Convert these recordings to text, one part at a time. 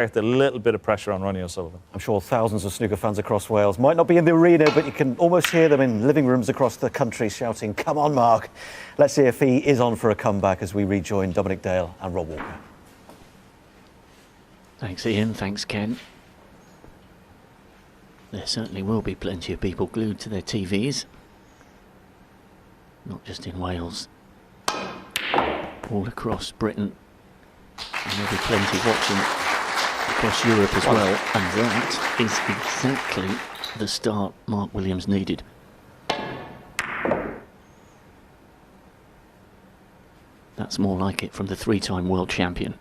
A little bit of pressure on Ronnie O'Sullivan. I'm sure thousands of snooker fans across Wales might not be in the arena, but you can almost hear them in living rooms across the country shouting, "Come on, Mark." Let's see if he is on for a comeback as we rejoin Dominic Dale and Rob Walker. Thanks, Ian. Thanks, Ken. There certainly will be plenty of people glued to their TVs. Not just in Wales. All across Britain. And there'll be plenty watching across Europe as well. And that is exactly the start Mark Williams needed. That's more like it from the three-time world champion.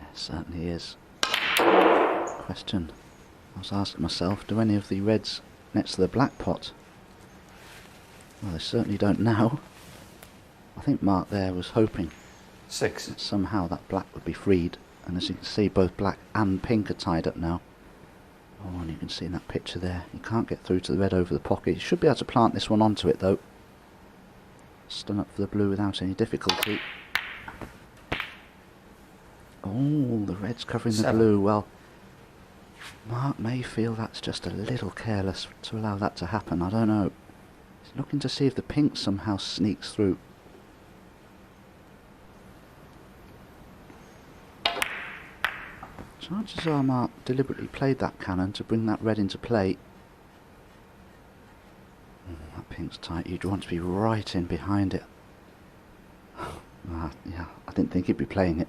It certainly is. Question. I was asking myself, do any of the reds next to the black pot? Well, they certainly don't now. I think Mark there was hoping 6 that somehow that black would be freed. And as you can see, both black and pink are tied up now. Oh, and you can see in that picture there, you can't get through to the red over the pocket. You should be able to plant this one onto it though. Stun up for the blue without any difficulty. Oh, the red's covering the blue. Well, Mark may feel that's just a little careless to allow that to happen. I don't know. He's looking to see if the pink somehow sneaks through. Chances are Mark deliberately played that cannon to bring that red into play. That pink's tight. You'd want to be right in behind it. Yeah, I didn't think he'd be playing it.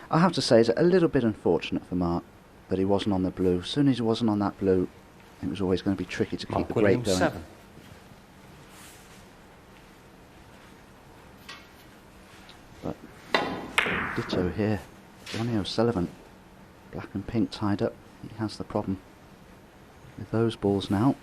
I have to say, it's a little bit unfortunate for Mark that he wasn't on the blue. As soon as he wasn't on that blue, it was always going to be tricky to keep the break going. 7. But ditto here. Ronnie O'Sullivan, black and pink tied up. He has the problem with those balls now.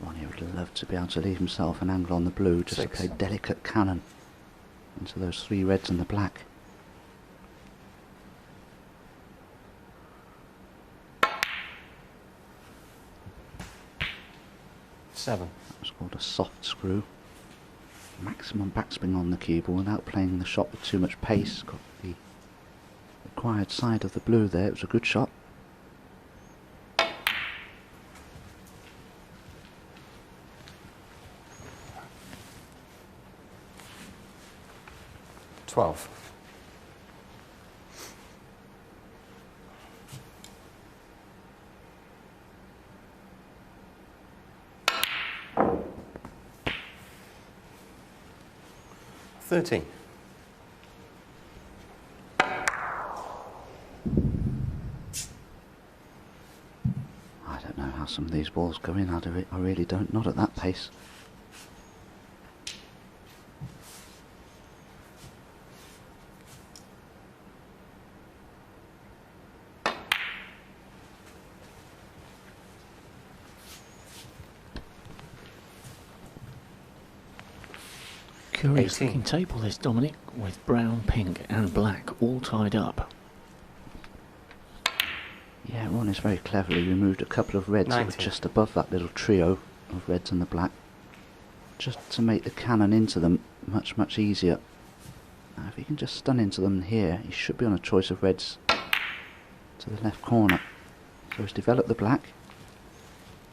Ronnie would love to be able to leave himself an angle on the blue just 6. to play delicate cannon into those three reds and the black. Seven. That was called a soft screw. Maximum backspin on the cue ball without playing the shot with too much pace. Got the required side of the blue there. It was a good shot. $12. $13. I don't know how some of these balls go in. I really don't. Not at that pace. Curious looking table this, Dominic, with brown, pink and black all tied up. Yeah, Ronnie's very cleverly removed a couple of reds that were just above that little trio of reds and the black, just to make the cannon into them much, much easier. Now if he can just stun into them here, he should be on a choice of reds to the left corner. So he's developed the black.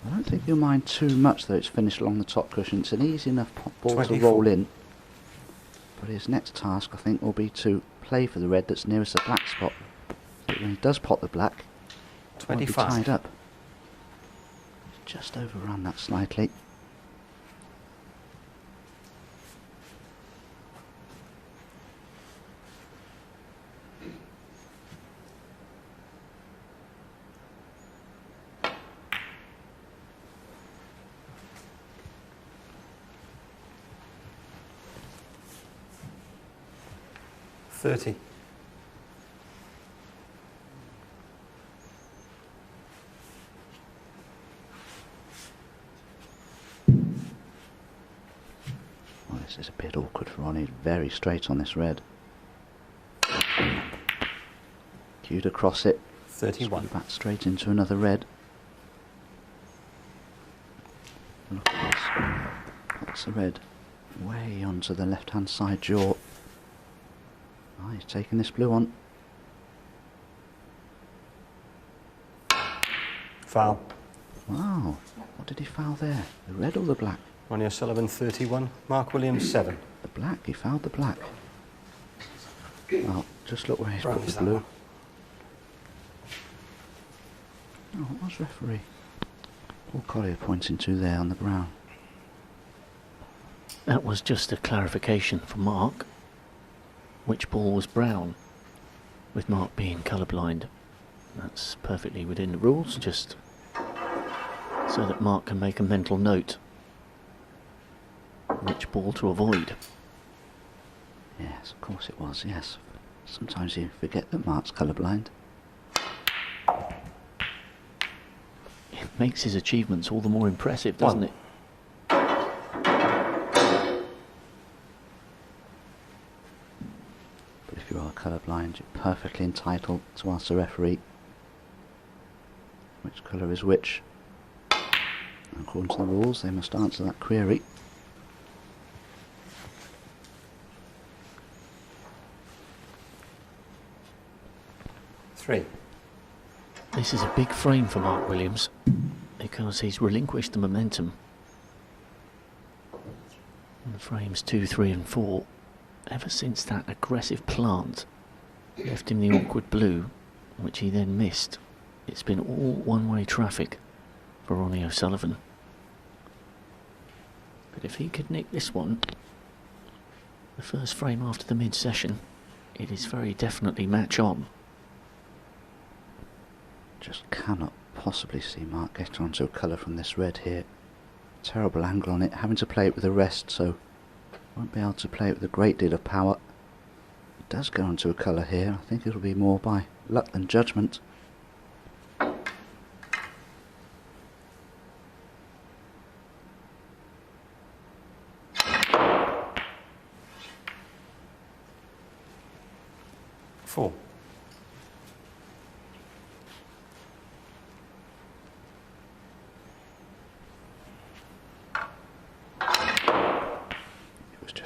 I don't think you'll mind too much though it's finished along the top cushion. It's an easy enough ball 24. to roll in. But his next task, I think, will be to play for the red that's nearest the black spot. So when he does pot the black, it won't be 25. tied up. Just overrun that slightly. 30. Well, this is a bit awkward for Ronnie. Very straight on this red. Cued across it. 31. Back straight into another red. Look at this. That's the red way onto the left-hand side jaw. Oh, he's taking this blue on. Foul. Wow. What did he foul there? The red or the black? Ronnie O'Sullivan, 31. Mark Williams, 7. The black. He fouled the black. Well, just look where he's Brown put is the that blue. one. Oh, what was referee Paul Collier pointing to there on the brown? That was just a clarification for Mark. Which ball was brown, with Mark being colourblind. That's perfectly within the rules, just so that Mark can make a mental note which ball to avoid. Yes, of course it was, yes. Sometimes you forget that Mark's colourblind. It makes his achievements all the more impressive, doesn't it? But if you are colourblind, you're perfectly entitled to ask the referee which colour is which. And according to the rules, they must answer that query. Three. This is a big frame for Mark Williams because he's relinquished the momentum. And the frames 2, 3 and 4, ever since that aggressive plant left him the awkward blue, which he then missed. It's been all one-way traffic for Ronnie O'Sullivan. But if he could nick this one, the first frame after the mid-session, it is very definitely match on. Just cannot possibly see Mark get onto a colour from this red here. Terrible angle on it, having to play it with the rest, so won't be able to play it with a great deal of power. It does go onto a colour here. I think it'll be more by luck than judgment. Four.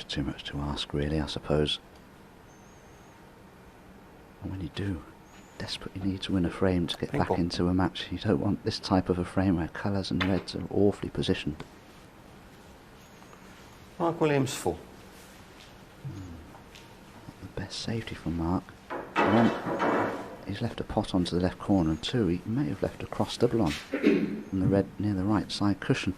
Too much to ask, really, I suppose. And when you do desperately need to win a frame to get back into a match, you don't want this type of a frame where colours and reds are awfully positioned. Mark Williams, 4. Not the best safety from Mark. One, he's left a pot onto the left corner, and two, he may have left a cross double on from the red near the right side cushion.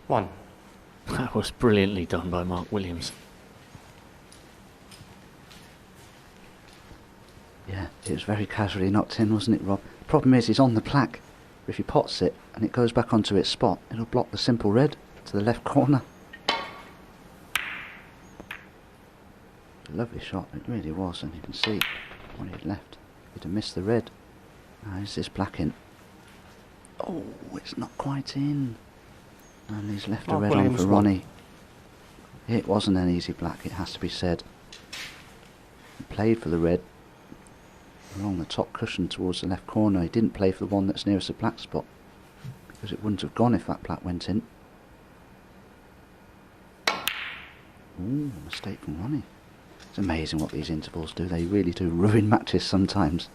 One. That was brilliantly done by Mark Williams. Yeah, it was very casually knocked in, wasn't it, Rob? The problem is he's on the plaque. If he pots it and it goes back onto its spot, it'll block the simple red to the left corner. Lovely shot, it really was, and you can see when he'd left, he'd have missed the red. Now is this black in? Oh, it's not quite in. And he's left a red on for Ronnie. It wasn't an easy black, it has to be said. He played for the red along the top cushion towards the left corner. He didn't play for the one that's nearest the black spot, because it wouldn't have gone if that black went in. Ooh, mistake from Ronnie. It's amazing what these intervals do. They really do ruin matches sometimes.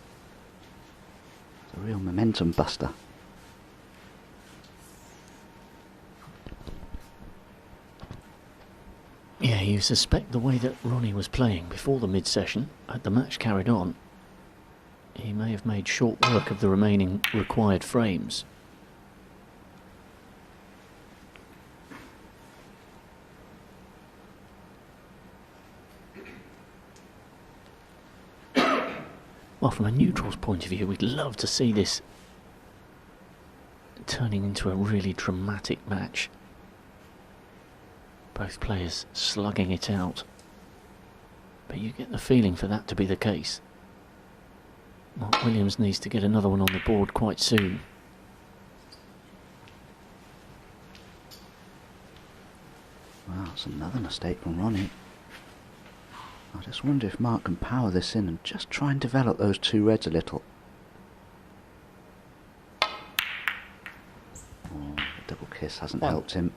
It's a real momentum buster. Yeah, You suspect the way that Ronnie was playing before the mid-session, had the match carried on, he may have made short work of the remaining required frames. Well, from a neutral's point of view, we'd love to see this turning into a really dramatic match. Both players slugging it out. But you get the feeling for that to be the case. Mark Williams needs to get another one on the board quite soon. Wow, that's another mistake from Ronnie. I just wonder if Mark can power this in and just try and develop those two reds a little. Oh, the double kiss hasn't helped him.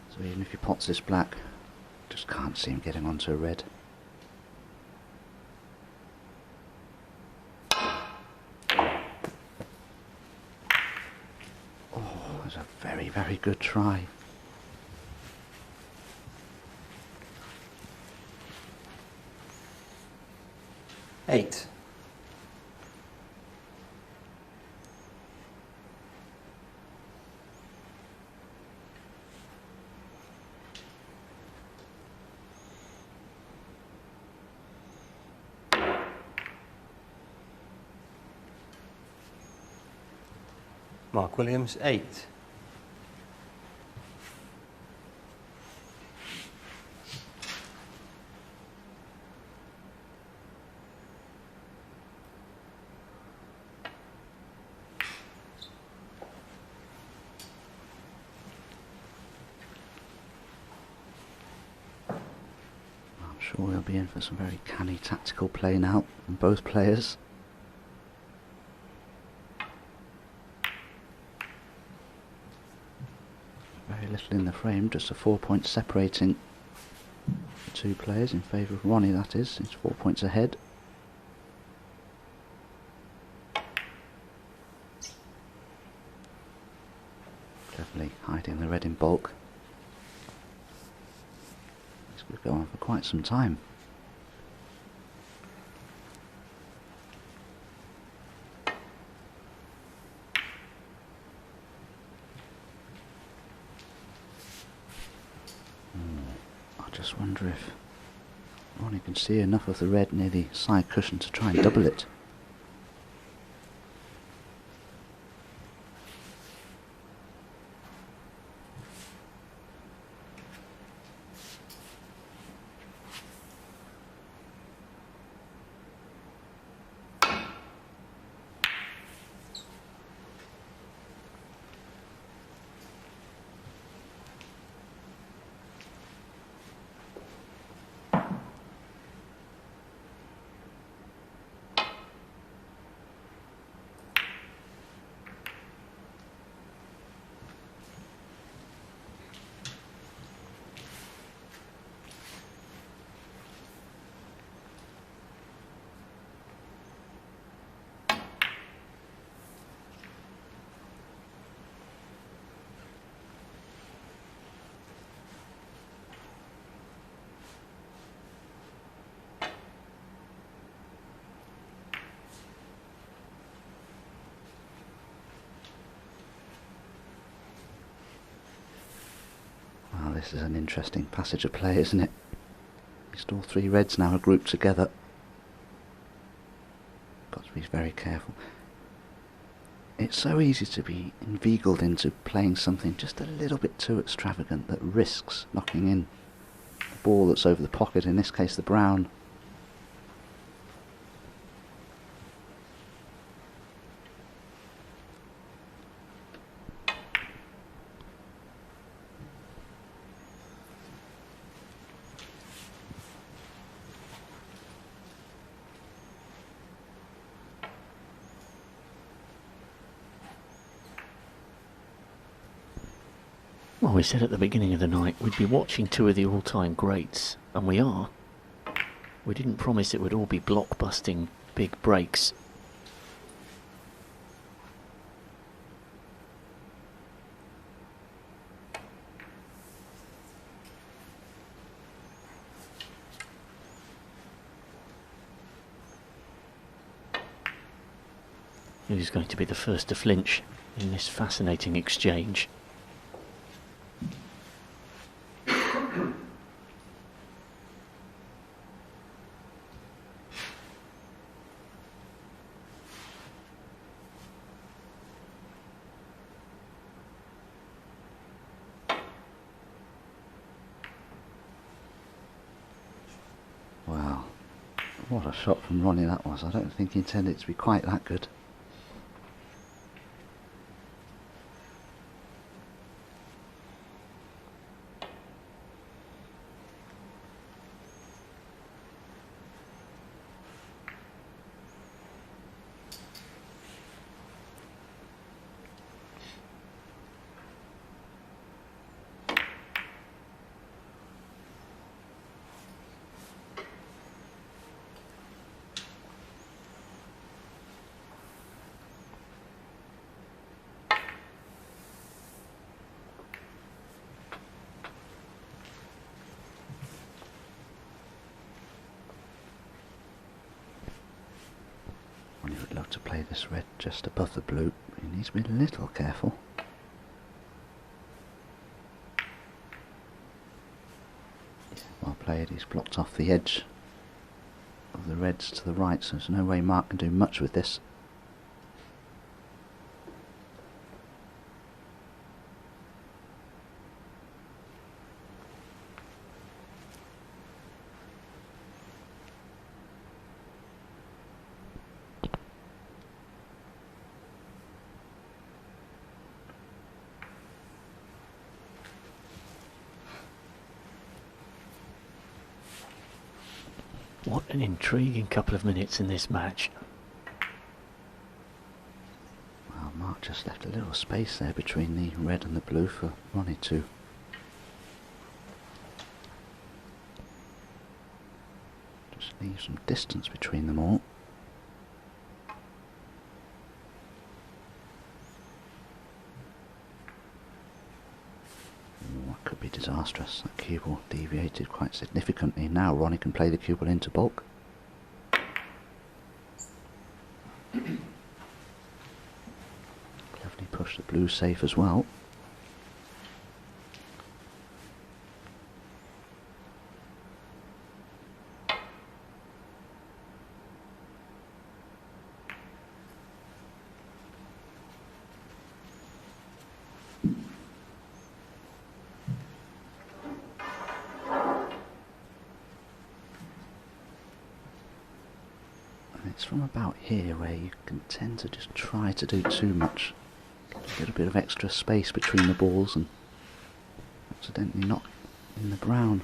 So even if he pots this black, just can't see him getting onto a red. Oh, that's a very, very good try. Eight. Mark Williams, 8. I'm sure we'll be in for some very canny tactical play now from both players. Very little in the frame, just a 4 point separating the two players in favour of Ronnie, that is. He's 4 points ahead. Cleverly hiding the red in bulk. This could go on for quite some time. I just wonder if Ronnie can see enough of the red near the side cushion to try and double it. This is an interesting passage of play, isn't it? At least all three reds now are grouped together. Got to be very careful. It's so easy to be inveigled into playing something just a little bit too extravagant that risks knocking in the ball that's over the pocket, in this case the brown. Well, we said at the beginning of the night we'd be watching two of the all-time greats, and we are. We didn't promise it would all be blockbusting big breaks. Who's going to be the first to flinch in this fascinating exchange? Wow, what a shot from Ronnie that was. I don't think he intended it to be quite that good. Ronnie would love to play this red just above the blue. He needs to be a little careful. Well played, he's blocked off the edge of the reds to the right, so there's no way Mark can do much with this. What an intriguing couple of minutes in this match. Well, Mark just left a little space there between the red and the blue for Ronnie to just leave some distance between them all. That could be disastrous. That cue ball deviated quite significantly. Now Ronnie can play the cue ball into bulk. Cleverly push the blue safe as well. It's from about here where you can tend to just try to do too much. Get a bit of extra space between the balls and accidentally knock in the brown.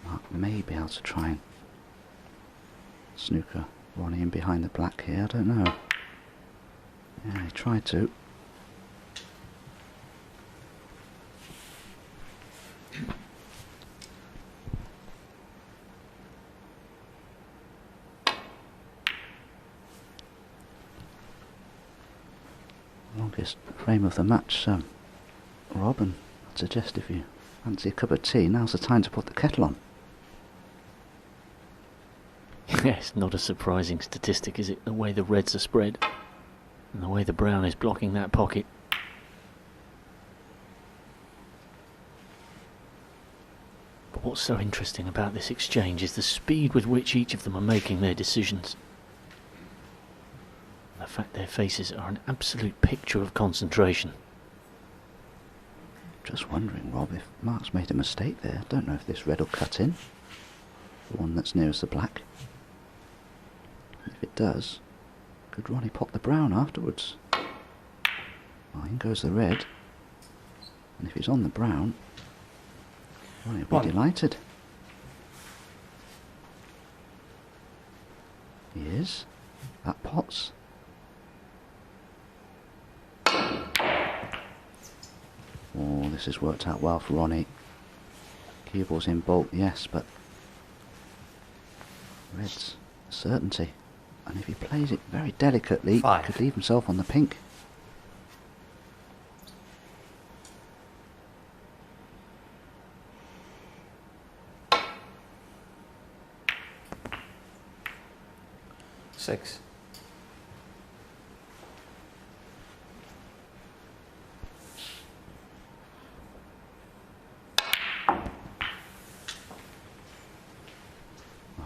Mark may be able to try and snooker Ronnie in behind the black here, I don't know. Yeah, he tried to. Longest frame of the match, Rob, and I'd suggest if you fancy a cup of tea, now's the time to put the kettle on. Yes, not a surprising statistic, is it? The way the reds are spread. And the way the brown is blocking that pocket. But what's so interesting about this exchange is the speed with which each of them are making their decisions. And the fact their faces are an absolute picture of concentration. Just wondering, Rob, if Mark's made a mistake there. I don't know if this red will cut in. The one that's nearest the black. If it does, could Ronnie pop the brown afterwards? Well, in goes the red. And if he's on the brown, Ronnie will be delighted. He is. That pots. Oh, this has worked out well for Ronnie. Cue ball's in bulk, yes, but red's certainty. And if he plays it very delicately, he could leave himself on the pink. 6.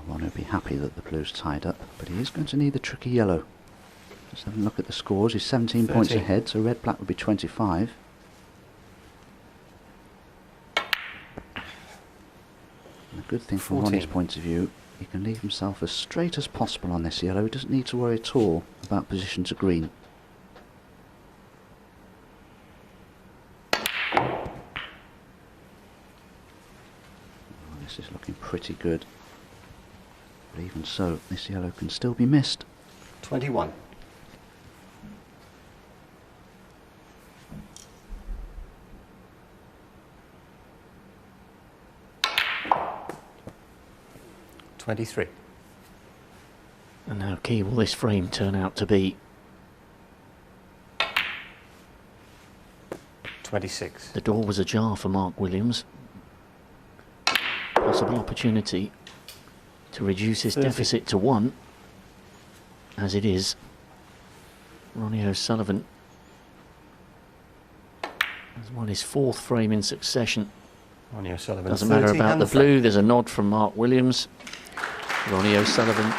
Ronnie will be happy that the blue's tied up, but he is going to need the tricky yellow. Let's have a look at the scores. He's 17 points 13. ahead, so red-black would be 25. And the good thing from 14. Ronnie's point of view, he can leave himself as straight as possible on this yellow. He doesn't need to worry at all about position to green. Oh, this is looking pretty good. But even so, this yellow can still be missed. 21. $23. And how key will this frame turn out to be? 26. The door was ajar for Mark Williams. Possible opportunity to reduce his 30. deficit to 1. As it is, Ronnie O'Sullivan has won his 4th frame in succession. Ronnie O'Sullivan. Doesn't matter 30 about the handicap. blue, there's a nod from Mark Williams. Ronnie O'Sullivan